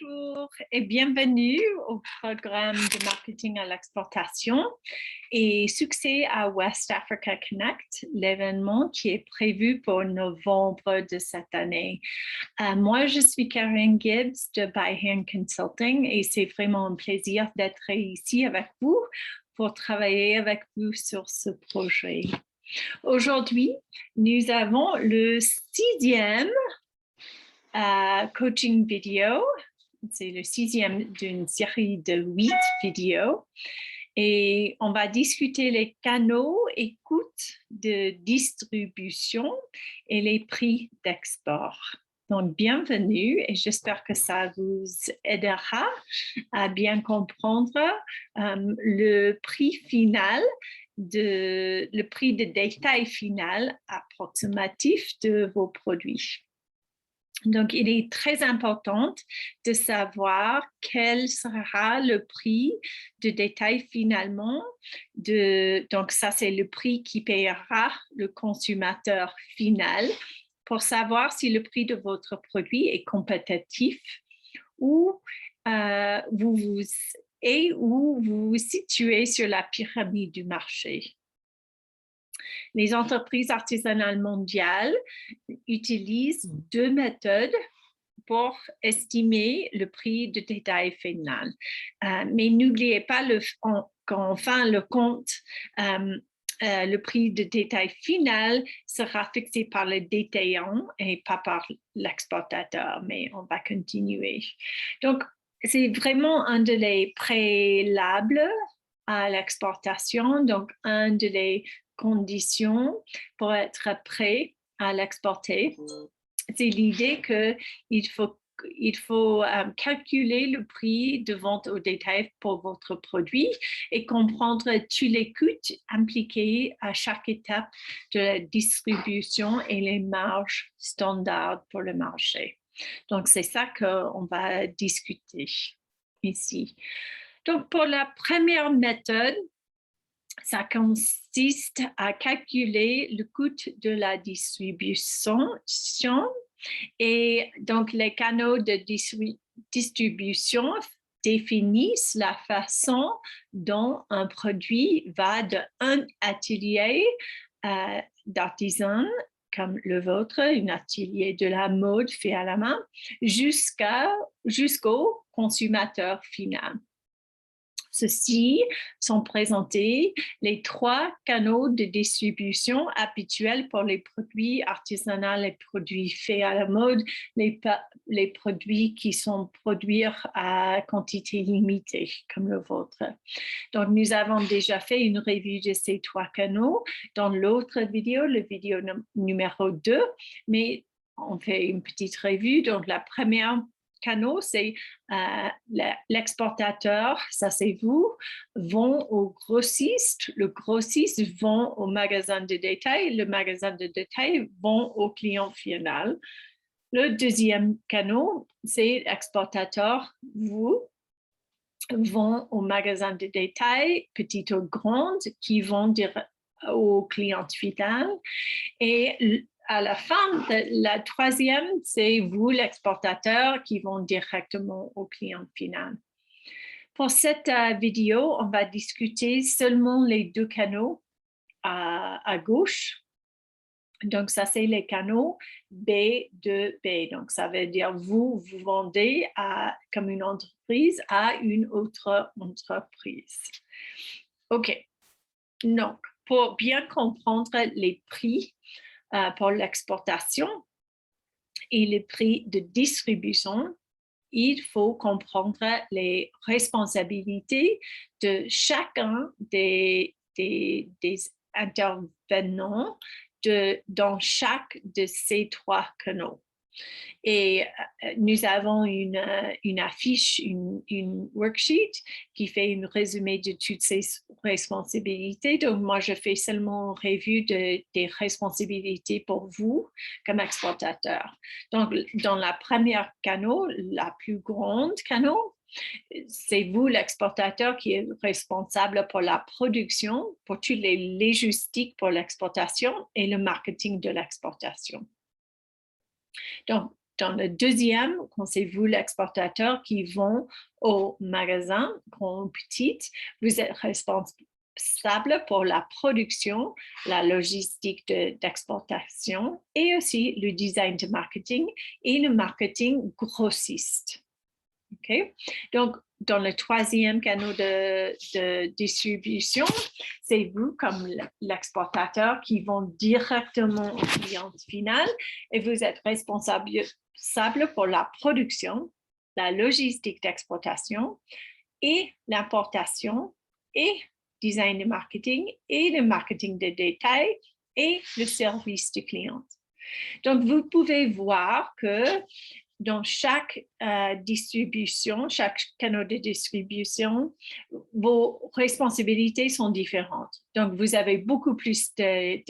Bonjour et bienvenue au programme de marketing à l'exportation et succès à West Africa Connect, l'événement qui est prévu pour novembre de cette année. Moi, je suis Karen Gibbs de Byhand Consulting et c'est vraiment un plaisir d'être ici avec vous pour travailler avec vous sur ce projet. Aujourd'hui, nous avons le 6e coaching vidéo. C'est le 6e d'une série de 8 vidéos. Et on va discuter les canaux et coûts de distribution et les prix d'export. Donc, bienvenue et j'espère que ça vous aidera à bien comprendre le prix final, le prix de détail final approximatif de vos produits. Donc, il est très important de savoir quel sera le prix de détail finalement. Donc, ça, c'est le prix qui payera le consommateur final pour savoir si le prix de votre produit est compétitif ou où vous vous situez sur la pyramide du marché. Les entreprises artisanales mondiales utilisent 2 méthodes pour estimer le prix de détail final. Mais n'oubliez pas qu'en fin de compte, le prix de détail final sera fixé par le détaillant et pas par l'exportateur, mais on va continuer. Donc, c'est vraiment un des préalables à l'exportation, donc un des conditions pour être prêt à l'exporter. C'est l'idée qu'il faut calculer le prix de vente au détail pour votre produit et comprendre tous les coûts impliqués à chaque étape de la distribution et les marges standards pour le marché. Donc, c'est ça qu'on va discuter ici. Donc, pour la première méthode, ça consiste à calculer le coût de la distribution et donc les canaux de distribution définissent la façon dont un produit va d'un atelier d'artisan comme le vôtre, un atelier de la mode fait à la main, jusqu'au consommateur final. Ceux-ci sont présentés les 3 canaux de distribution habituels pour les produits artisanaux, les produits faits à la mode, les produits qui sont produits à quantité limitée, comme le vôtre. Donc, nous avons déjà fait une revue de ces 3 canaux dans l'autre vidéo, le vidéo numéro 2, mais on fait une petite revue. Donc, la première canaux, c'est l'exportateur, ça c'est vous, vont au grossiste, le grossiste vont au magasin de détail, le magasin de détail vont au client final. Le deuxième canal, c'est l'exportateur, vous, vont au magasin de détail, petite ou grande, qui vont au client final. Et à la fin, la troisième, c'est vous, l'exportateur, qui vont directement au client final. Pour cette vidéo, on va discuter seulement les 2 canaux à gauche. Donc, ça, c'est les canaux B de B. Donc, ça veut dire vous vendez comme une entreprise à une autre entreprise. OK. Donc, pour bien comprendre les prix pour l'exportation et les prix de distribution, il faut comprendre les responsabilités de chacun des intervenants dans chaque de ces 3 canaux. Et nous avons une affiche, une worksheet qui fait un résumé de toutes ces responsabilités. Donc, moi, je fais seulement une revue des responsabilités pour vous comme exportateur. Donc, dans la première canal, la plus grande canal, c'est vous, l'exportateur, qui est responsable pour la production, pour toutes les logistiques pour l'exportation et le marketing de l'exportation. Donc, dans le deuxième, quand c'est vous l'exportateur qui vont au magasin, grand ou petit, vous êtes responsable pour la production, la logistique d'exportation et aussi le design de marketing et le marketing grossiste. Okay? Donc, dans le troisième canal de distribution, c'est vous comme l'exportateur qui vont directement au client final et vous êtes responsable pour la production, la logistique d'exportation et l'importation et design de marketing et le marketing de détail et le service du client. Donc, vous pouvez voir que dans chaque distribution, chaque canal de distribution, vos responsabilités sont différentes. Donc, vous avez beaucoup plus de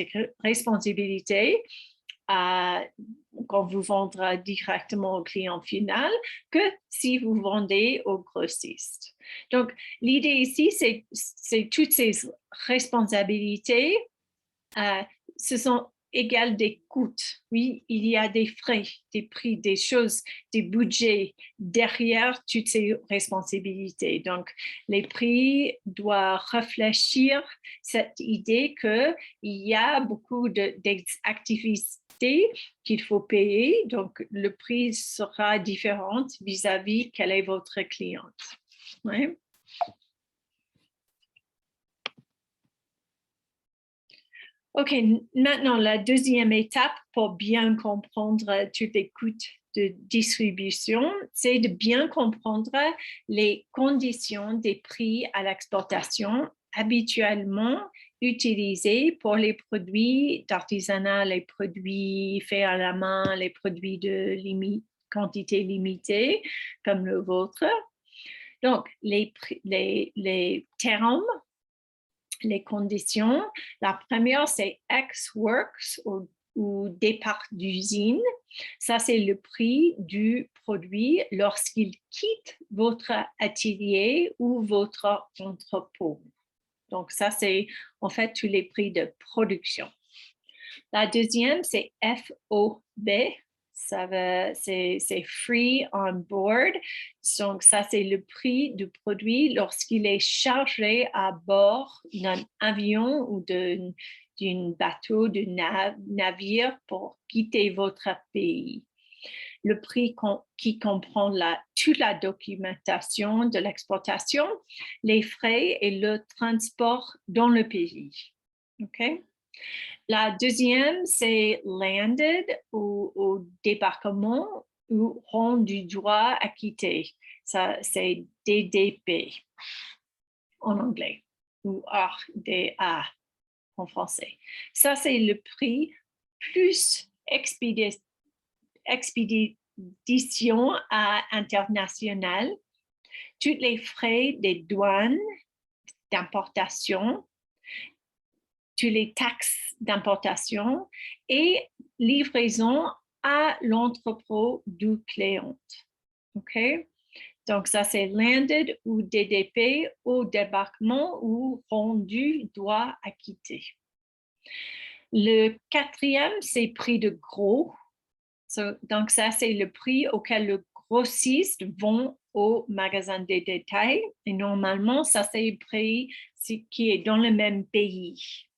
responsabilités quand vous vendrez directement au client final que si vous vendez au grossiste. Donc, l'idée ici, c'est toutes ces responsabilités, ce sont égale des coûts. Oui, il y a des frais, des prix, des choses, des budgets derrière toutes ces responsabilités. Donc, les prix doivent réfléchir cette idée qu'il y a beaucoup d'activités qu'il faut payer. Donc, le prix sera différent vis-à-vis quel est votre client. Ouais. OK, maintenant, la deuxième étape pour bien comprendre toutes les coûts de distribution, c'est de bien comprendre les conditions des prix à l'exportation habituellement utilisés pour les produits d'artisanat, les produits faits à la main, les produits de quantité limitée comme le vôtre. Donc, les termes, les conditions. La première, c'est ex-works ou départ d'usine. Ça, c'est le prix du produit lorsqu'il quitte votre atelier ou votre entrepôt. Donc, ça, c'est en fait tous les prix de production. La deuxième, c'est FOB. C'est free on board. Donc, ça, c'est le prix du produit lorsqu'il est chargé à bord d'un avion ou d'un bateau, d'un navire pour quitter votre pays. Le prix qui comprend toute la documentation de l'exportation, les frais et le transport dans le pays. OK? La deuxième, c'est landed ou au débarquement ou rendu droit à quitter. Ça, c'est DDP en anglais ou RDA en français. Ça, c'est le prix plus expédition internationale, tous les frais des douanes, d'importation, toutes les taxes d'importation et livraison à l'entrepôt du client. OK? Donc, ça, c'est landed ou DDP au débarquement ou rendu droit à quitter. Le quatrième, c'est prix de gros. Donc, ça, c'est le prix auquel le grossiste vend au magasin de détail. Et normalement, ça, c'est le prix qui est dans le même pays.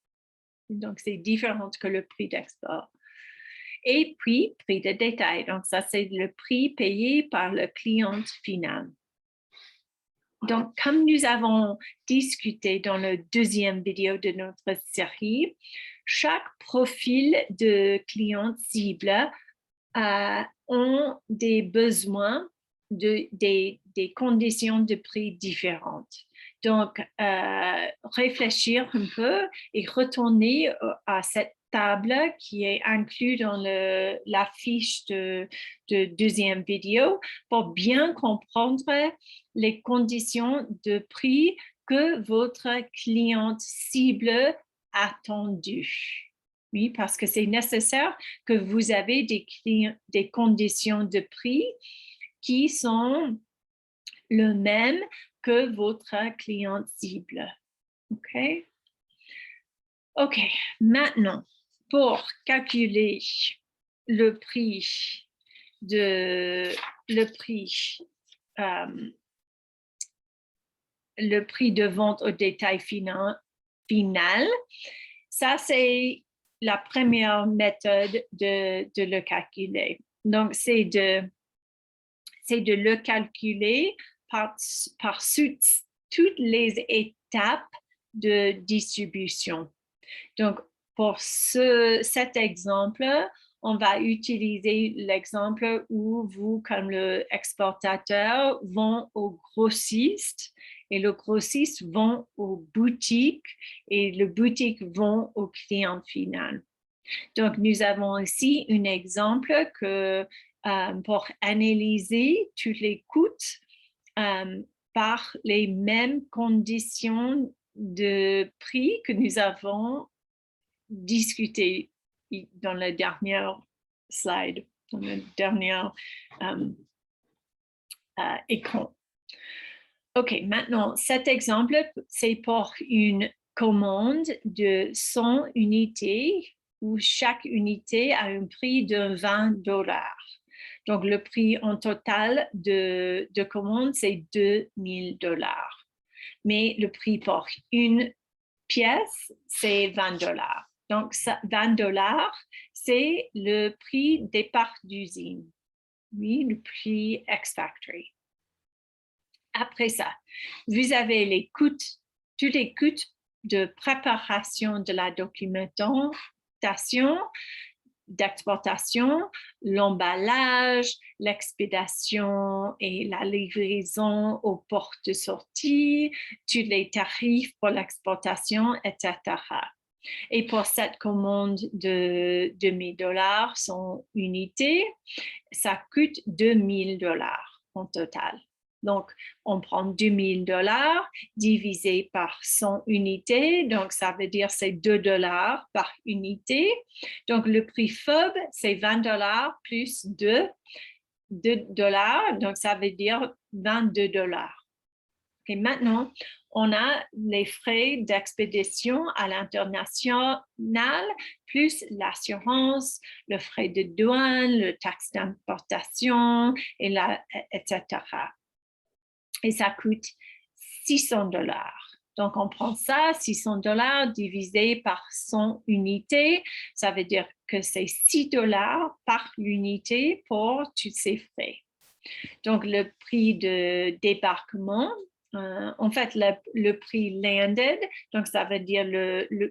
Donc, c'est différent que le prix d'export. Et puis, prix de détail. Donc, ça, c'est le prix payé par le client final. Donc, comme nous avons discuté dans la deuxième vidéo de notre série, chaque profil de client cible ont des besoins, des conditions de prix différentes. Donc, réfléchir un peu et retourner à cette table qui est inclue dans la fiche de deuxième vidéo pour bien comprendre les conditions de prix que votre client cible a attendu. Oui, parce que c'est nécessaire que vous avez des conditions de prix qui sont le même que votre client cible. OK? OK, maintenant, pour calculer le prix de le prix de vente au détail final. Ça, c'est la première méthode de le calculer. Donc, c'est de le calculer par toutes les étapes de distribution. Donc, pour cet exemple, on va utiliser l'exemple où vous, comme l'exportateur, vont au grossiste et le grossiste vont aux boutiques et le boutique vont au client final. Donc, nous avons ici un exemple que pour analyser tous les coûts par les mêmes conditions de prix que nous avons discuté dans la dernière slide, dans le dernier écran. OK, maintenant, cet exemple, c'est pour une commande de 100 unités où chaque unité a un prix de $20. Donc, le prix en total de commande, c'est $2000. Mais le prix pour une pièce, c'est $20. Donc, $20, c'est le prix départ d'usine. Oui, le prix ex-factory. Après ça, vous avez les coûts, tous les coûts de préparation de la documentation, d'exportation, l'emballage, l'expédition et la livraison aux portes de sortie, tous les tarifs pour l'exportation, etc. Et pour cette commande de $2000, son unité, ça coûte $2000 en total. Donc, on prend $2000 divisé par 100 unités. Donc, ça veut dire c'est $2 par unité. Donc, le prix FOB, c'est $20 plus $2. Donc, ça veut dire $22. Et maintenant, on a les frais d'expédition à l'international, plus l'assurance, le frais de douane, le taxe d'importation, etc. Et ça coûte $600. Donc, on prend ça, $600 divisé par 100 unités. Ça veut dire que c'est $6 par unité pour tous ces frais. Donc, le prix de débarquement, en fait, le prix landed, donc ça veut dire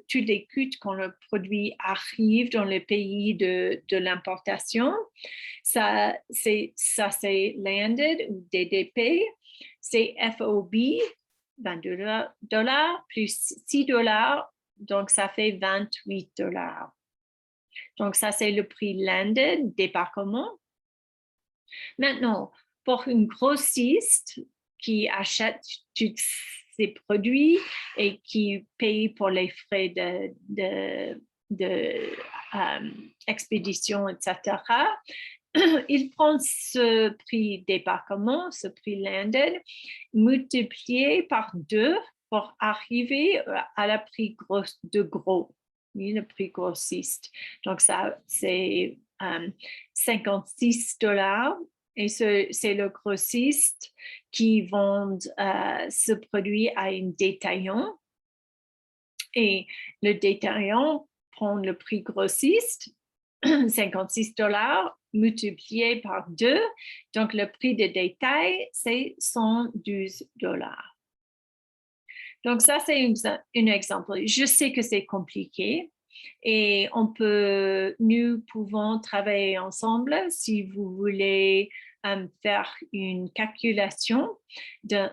tous les coûts quand le produit arrive dans le pays de l'importation. Ça, c'est landed ou DDP. C'est FOB, $22 plus $6, donc ça fait $28. Donc, ça, c'est le prix landed, débarquement. Maintenant, pour une grossiste qui achète tous ces produits et qui paye pour les frais d'expédition, etc., il prend ce prix débarquement, ce prix landed, multiplié par 2 pour arriver à la prix gros, oui, le prix grossiste. Donc, ça, c'est $56 et c'est le grossiste qui vend ce produit à un détaillant. Et le détaillant prend le prix grossiste, $56, multiplié par 2. Donc, le prix de détail, c'est $112. Donc, ça, c'est un exemple. Je sais que c'est compliqué et nous pouvons travailler ensemble si vous voulez faire une calculation de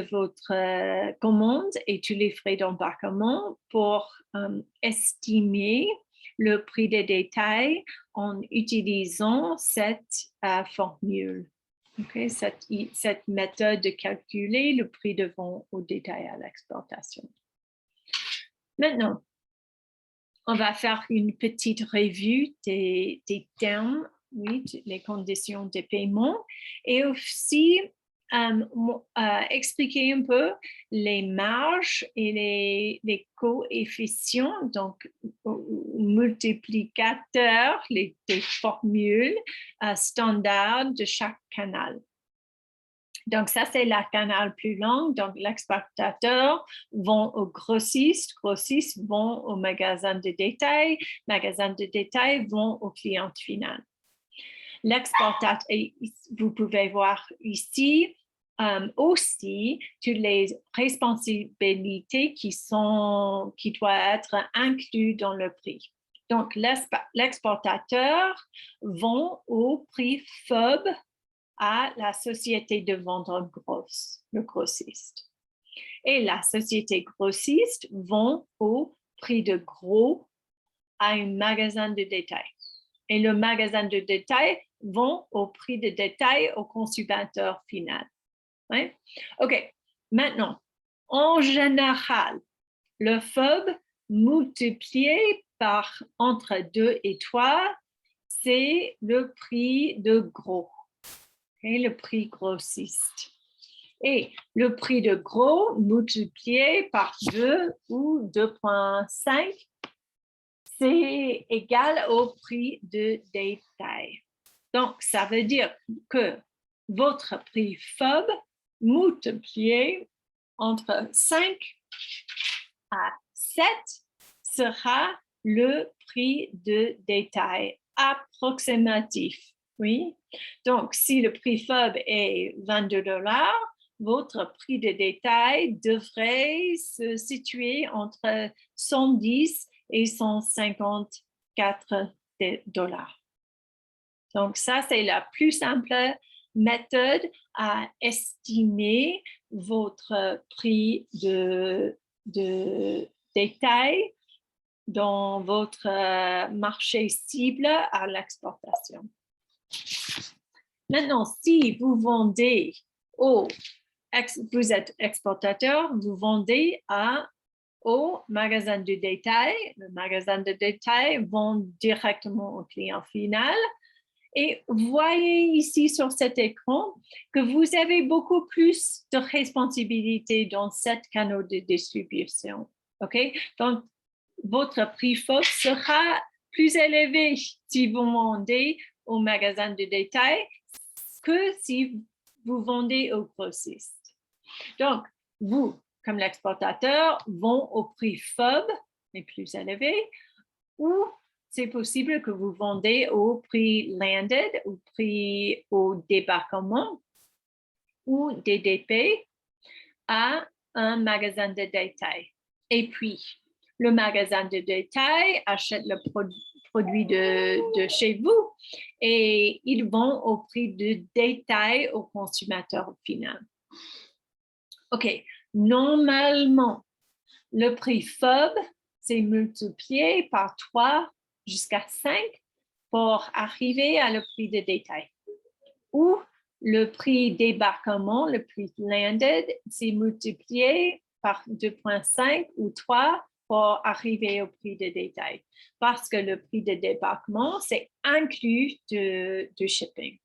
votre commande et tous les frais d'embarquement pour estimer le prix de détail en utilisant cette formule. Okay, cette méthode de calculer le prix de vente au détail à l'exportation. Maintenant, on va faire une petite revue des termes, oui, les conditions de paiement et aussi expliquer un peu les marges et les coefficients, donc multiplicateurs, les formules standards de chaque canal. Donc, ça, c'est la canal plus long. Donc, l'exportateur vont au grossiste, grossiste vont au magasin de détail vont au client final. L'exportateur, vous pouvez voir ici aussi toutes les responsabilités qui doivent être incluses dans le prix. Donc, l'exportateur vont au prix FOB à la société de vente en grosse, le grossiste. Et la société grossiste vont au prix de gros à un magasin de détail. Et le magasin de détail vont au prix de détail au consommateur final. Ouais? OK. Maintenant, en général, le FOB multiplié par entre 2 et 3, c'est le prix de gros. Okay? Le prix grossiste. Et le prix de gros multiplié par 2 ou 2,5, c'est égal au prix de détail. Donc, ça veut dire que votre prix FOB multiplié entre 5 à 7 sera le prix de détail approximatif. Oui. Donc, si le prix FOB est 22 $, votre prix de détail devrait se situer entre 110 et 154 $. Donc, ça, c'est la plus simple méthode à estimer votre prix de détail dans votre marché cible à l'exportation. Maintenant, si vous vendez vous êtes exportateur, vous vendez au magasin de détail. Le magasin de détail vend directement au client final. Et voyez ici sur cet écran que vous avez beaucoup plus de responsabilités dans cet canal de distribution. OK? Donc, votre prix FOB sera plus élevé si vous vendez au magasin de détail que si vous vendez au grossiste. Donc, vous, comme l'exportateur, vont au prix FOB, les plus élevés, ou c'est possible que vous vendez au prix landed, au prix au débarquement ou DDP à un magasin de détail. Et puis, le magasin de détail achète le produit de chez vous et ils vont au prix de détail au consommateur final. OK, normalement, le prix FOB, c'est multiplié par 3 jusqu'à 5 pour arriver à le prix de détail. Ou le prix débarquement, le prix landed, c'est multiplié par 2,5 ou 3 pour arriver au prix de détail. Parce que le prix de débarquement, c'est inclus de shipping.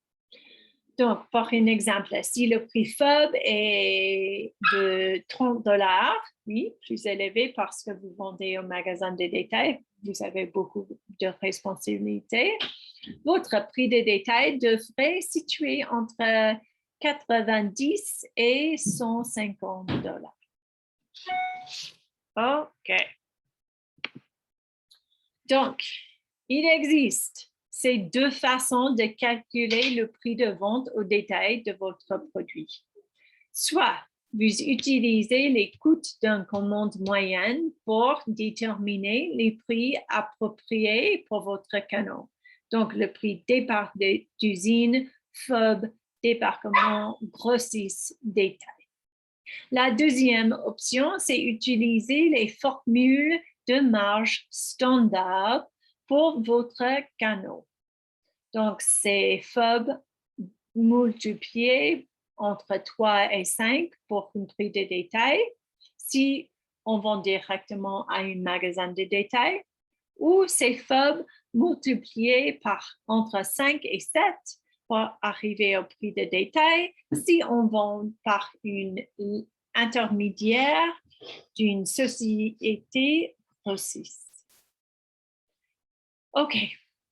Donc, pour un exemple, si le prix FOB est de 30 $, oui, plus élevé parce que vous vendez au magasin de détail, vous avez beaucoup de responsabilités. Votre prix de détail devrait situer entre 90 et 150 $. OK. Donc, il existe ces deux façons de calculer le prix de vente au détail de votre produit. Soit vous utilisez les coûts d'une commande moyenne pour déterminer les prix appropriés pour votre canal. Donc, le prix départ d'usine, FOB, débarquement, grossiste, détail. La deuxième option, c'est utiliser les formules de marge standard pour votre canal. Donc, c'est FOB multiplié entre 3 et 5 pour un prix de détail, si on vend directement à un magasin de détail, ou c'est FOB multiplié par entre 5 et 7 pour arriver au prix de détail si on vend par une intermédiaire d'une société grossiste. OK.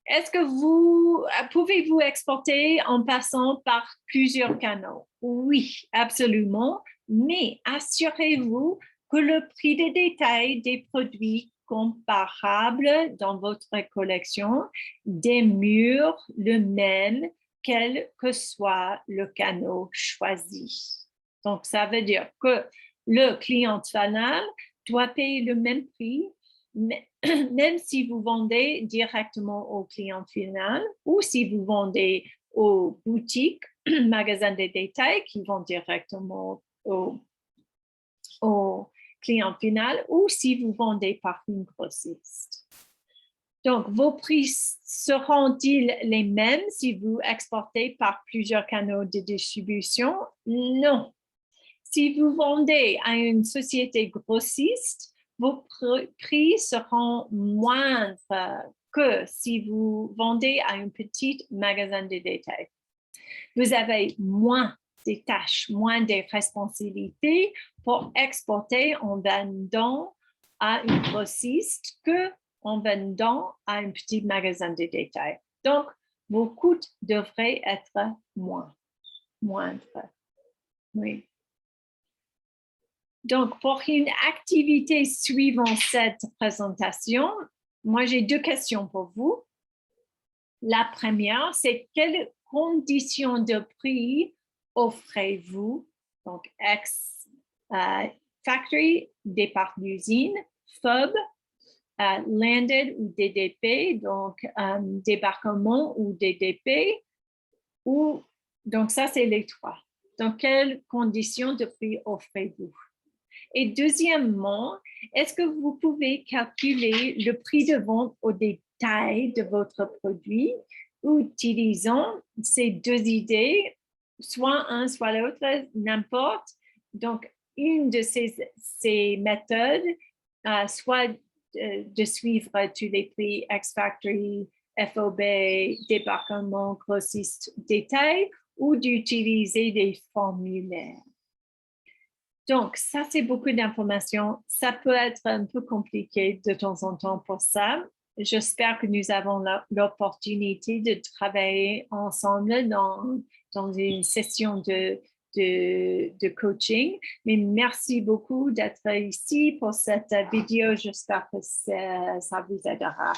Est-ce que pouvez-vous exporter en passant par plusieurs canaux? Oui, absolument, mais assurez-vous que le prix de détail des produits comparables dans votre collection demeure le même, quel que soit le canal choisi. Donc, ça veut dire que le client final doit payer le même prix, même si vous vendez directement au client final ou si vous vendez aux boutiques, magasins de détail qui vont directement au client final ou si vous vendez par une grossiste. Donc, vos prix seront-ils les mêmes si vous exportez par plusieurs canaux de distribution? Non. Si vous vendez à une société grossiste, vos prix seront moindres que si vous vendez à un petit magasin de détail. Vous avez moins de tâches, moins de responsabilités pour exporter en vendant à une grossiste que en vendant à un petit magasin de détail. Donc, vos coûts devraient être moindres. Oui. Donc, pour une activité suivant cette présentation, moi, j'ai 2 questions pour vous. La première, c'est quelles conditions de prix offrez-vous? Donc, factory, départ d'usine, FOB, landed ou DDP, donc débarquement ou DDP, donc ça, c'est les 3. Donc, quelles conditions de prix offrez-vous? Et deuxièmement, est-ce que vous pouvez calculer le prix de vente au détail de votre produit utilisant ces 2 idées, soit un, soit l'autre, n'importe. Donc, une de ces méthodes, soit de suivre tous les prix ex-factory, FOB, débarquement, grossiste, détail, ou d'utiliser des formulaires. Donc, ça, c'est beaucoup d'informations. Ça peut être un peu compliqué de temps en temps pour ça. J'espère que nous avons l'opportunité de travailler ensemble dans une session de coaching. Mais merci beaucoup d'être ici pour cette vidéo. J'espère que ça vous aidera.